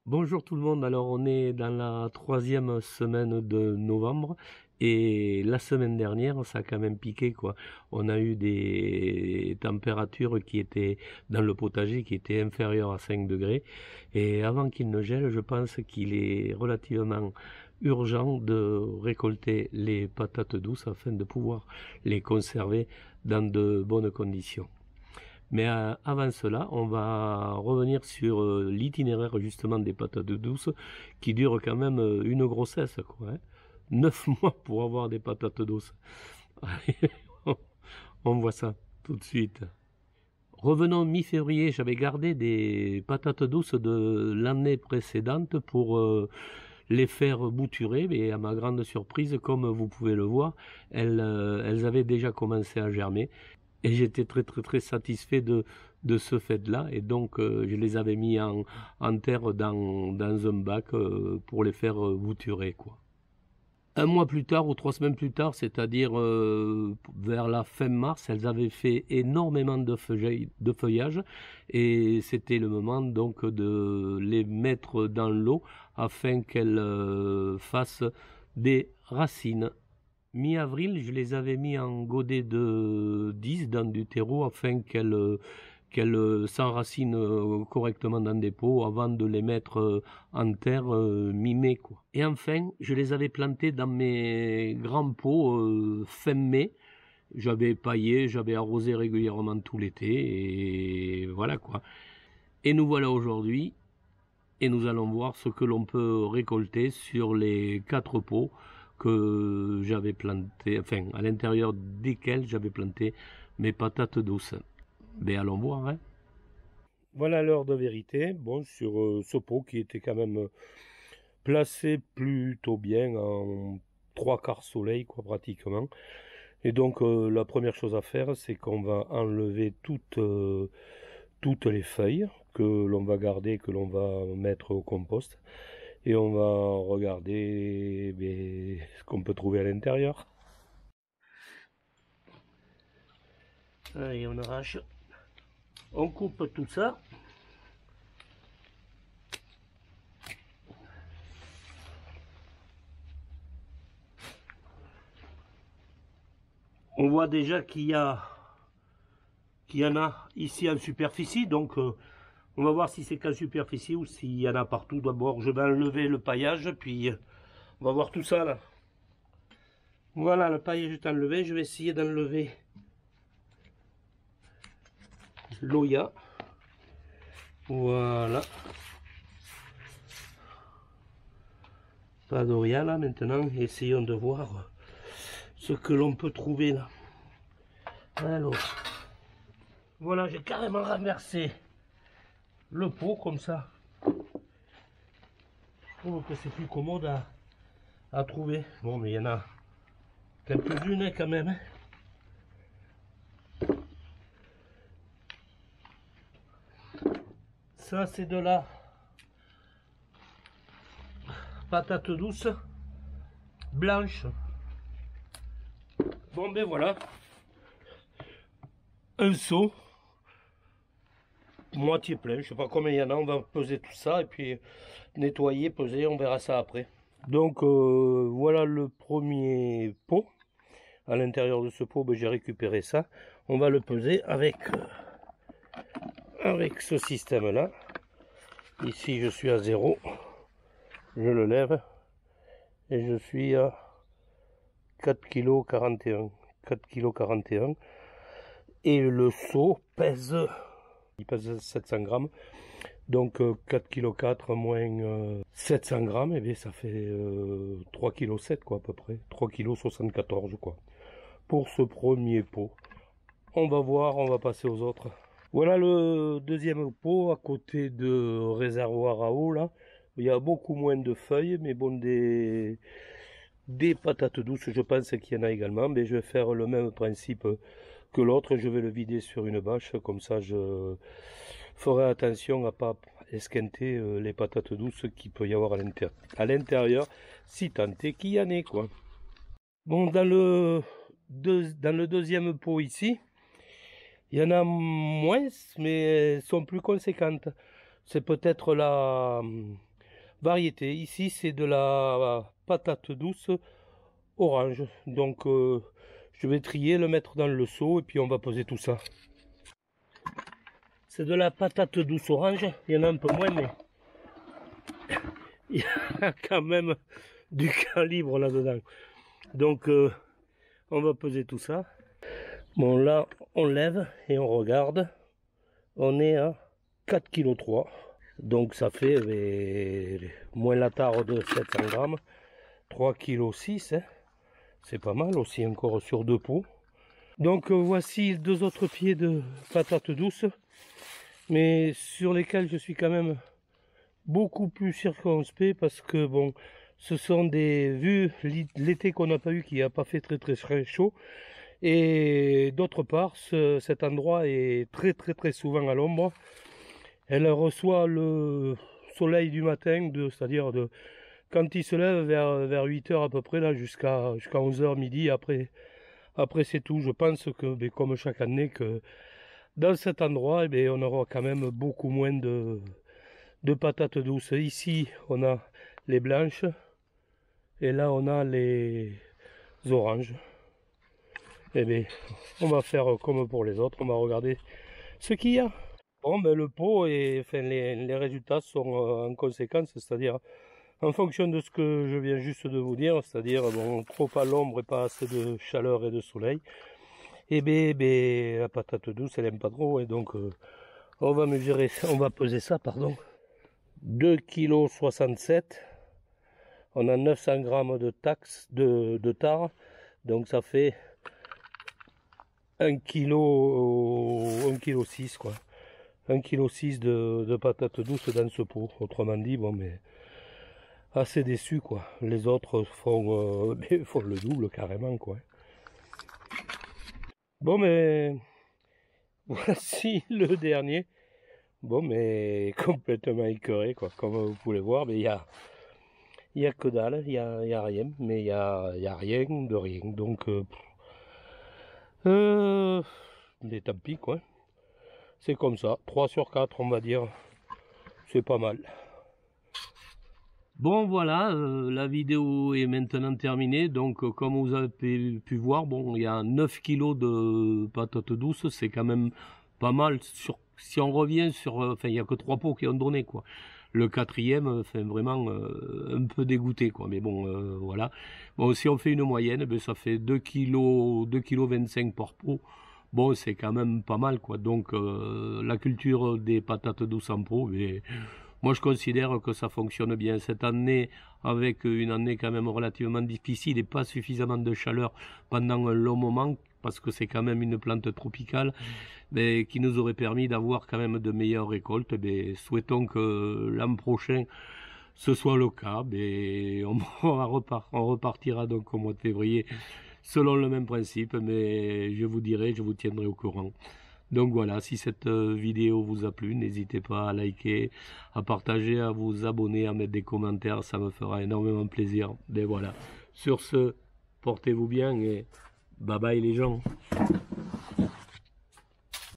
Bonjour tout le monde, alors on est dans la troisième semaine de novembre et la semaine dernière ça a quand même piqué quoi. On a eu des températures qui étaient dans le potager qui étaient inférieures à 5 degrés et avant qu'il ne gèle je pense qu'il est relativement urgent de récolter les patates douces afin de pouvoir les conserver dans de bonnes conditions. Mais avant cela, on va revenir sur l'itinéraire justement des patates douces qui dure quand même une grossesse, quoi. 9 mois pour avoir des patates douces. Allez, on voit ça tout de suite. Revenons mi-février, j'avais gardé des patates douces de l'année précédente pour les faire bouturer, mais à ma grande surprise, comme vous pouvez le voir, elles avaient déjà commencé à germer. Et j'étais très satisfait de ce fait-là. Et donc, je les avais mis en terre dans un bac pour les faire bouturer, quoi. Un mois plus tard ou 3 semaines plus tard, c'est-à-dire vers la fin mars, elles avaient fait énormément de feuillage et c'était le moment donc de les mettre dans l'eau afin qu'elles fassent des racines. Mi-avril, je les avais mis en godet de 10 dans du terreau afin qu'elles s'enracinent correctement dans des pots avant de les mettre en terre mi-mai, quoi. Et enfin, je les avais plantés dans mes grands pots fin mai. J'avais paillé, j'avais arrosé régulièrement tout l'été et voilà quoi. Et nous voilà aujourd'hui et nous allons voir ce que l'on peut récolter sur les 4 pots que j'avais plantés, enfin à l'intérieur desquels j'avais planté mes patates douces. Ben allons voir, hein. Voilà l'heure de vérité. Bon, sur ce pot qui était quand même placé plutôt bien en 3 quarts soleil, quoi, pratiquement. Et donc la première chose à faire, c'est qu'on va enlever toutes les feuilles que l'on va garder, que l'on va mettre au compost. Et on va regarder ce qu'on peut trouver à l'intérieur. Allez, on arrache. On coupe tout ça. On voit déjà qu'il y en a ici en superficie, donc on va voir si c'est qu'en superficie ou s'il y en a partout. D'abord, je vais enlever le paillage, puis on va voir tout ça là. Voilà, le paillage est enlevé. Je vais essayer d'enlever l'Oya. Voilà. Pas d'Oya là maintenant. Essayons de voir ce que l'on peut trouver là. Alors, voilà, j'ai carrément renversé le pot comme ça. Je trouve que c'est plus commode à trouver. Bon, mais il y en a quelques-unes quand même. Ça, c'est de la patate douce blanche. Bon, ben voilà. Un seau. Moitié plein. Je sais pas combien il y en a. On va peser tout ça et puis nettoyer, peser. On verra ça après. Donc, voilà le premier pot. À l'intérieur de ce pot, ben, j'ai récupéré ça. On va le peser avec ce système là. Ici je suis à 0, je le lève et je suis à 4,41 kg. Et le seau pèse, il pèse 700 grammes, donc 4,4 kg moins 700 grammes, et bien ça fait 3,7 kg quoi à peu près, 3,74 kg quoi. Pour ce premier pot, on va voir, on va passer aux autres. Voilà le deuxième pot à côté de réservoir à eau là. Il y a beaucoup moins de feuilles, mais bon, des patates douces, je pense qu'il y en a également. Mais je vais faire le même principe que l'autre. Je vais le vider sur une bâche, comme ça je ferai attention à pas esquinter les patates douces qu'il peut y avoir à l'intérieur, si tant est qu'il y en ait quoi. Bon, dans le deuxième pot ici, il y en a moins, mais elles sont plus conséquentes. C'est peut-être variétés. Ici, c'est de la patate douce orange. Donc, je vais trier, le mettre dans le seau et puis on va poser tout ça. C'est de la patate douce orange. Il y en a un peu moins, mais il y a quand même du calibre là-dedans. Donc, on va peser tout ça. Bon, là, on lève et on regarde. On est à 4,3 kg. Donc, ça fait moins la tare de 700 grammes. 3,6 kg. Hein. C'est pas mal aussi, encore sur 2 pots. Donc, voici 2 autres pieds de patates douces. Mais sur lesquels je suis quand même beaucoup plus circonspect parce que, bon, ce sont vu l'été qu'on n'a pas eu, qui n'a pas fait très chaud. Et d'autre part, cet endroit est très souvent à l'ombre. Elle reçoit le soleil du matin, c'est-à-dire quand il se lève vers 8 h à peu près, là jusqu'à 11 h midi. Après c'est tout. Je pense que, comme chaque année, que dans cet endroit, on aura quand même beaucoup moins de patates douces. Ici, on a les blanches et là, on a les oranges. On va faire comme pour les autres, on va regarder ce qu'il y a. Bon, le pot et les résultats sont en conséquence, c'est-à-dire en fonction de ce que je viens juste de vous dire, c'est-à-dire trop à l'ombre et pas assez de chaleur et de soleil. La patate douce, elle aime pas trop, et donc on va mesurer, on va peser ça, pardon. 2,67 kg. On a 900 grammes de de tare, donc ça fait 1,6 kg quoi. 1,6 kg de patates douces dans ce pot. Autrement dit, bon, mais assez déçu quoi. Les autres font le double carrément quoi. Bon, mais voici le dernier. Bon, mais complètement écœuré quoi. Comme vous pouvez voir, mais il y a que dalle, il y a rien, mais il y a rien de rien. Donc mais tant pis quoi. C'est comme ça, 3 sur 4 on va dire. C'est pas mal. Bon voilà, la vidéo est maintenant terminée. Donc comme vous avez pu voir, bon, il y a 9 kg de patates douces, c'est quand même pas mal. Si on revient sur, enfin il n'y a que 3 pots qui ont donné quoi. Le 4e, vraiment un peu dégoûté quoi. Mais bon, voilà. Bon, si on fait une moyenne, ça fait 2,25 kg par pot. Bon, c'est quand même pas mal quoi. Donc la culture des patates douces en pot, moi je considère que ça fonctionne bien. Cette année, avec une année quand même relativement difficile et pas suffisamment de chaleur pendant un long moment, parce que c'est quand même une plante tropicale, qui nous aurait permis d'avoir quand même de meilleures récoltes. Souhaitons que l'an prochain ce soit le cas. On repartira donc au mois de février selon le même principe, mais je vous tiendrai au courant. Donc voilà, si cette vidéo vous a plu, n'hésitez pas à liker, à partager, à vous abonner, à mettre des commentaires, ça me fera énormément plaisir. Voilà, sur ce, portez-vous bien et bye bye les gens.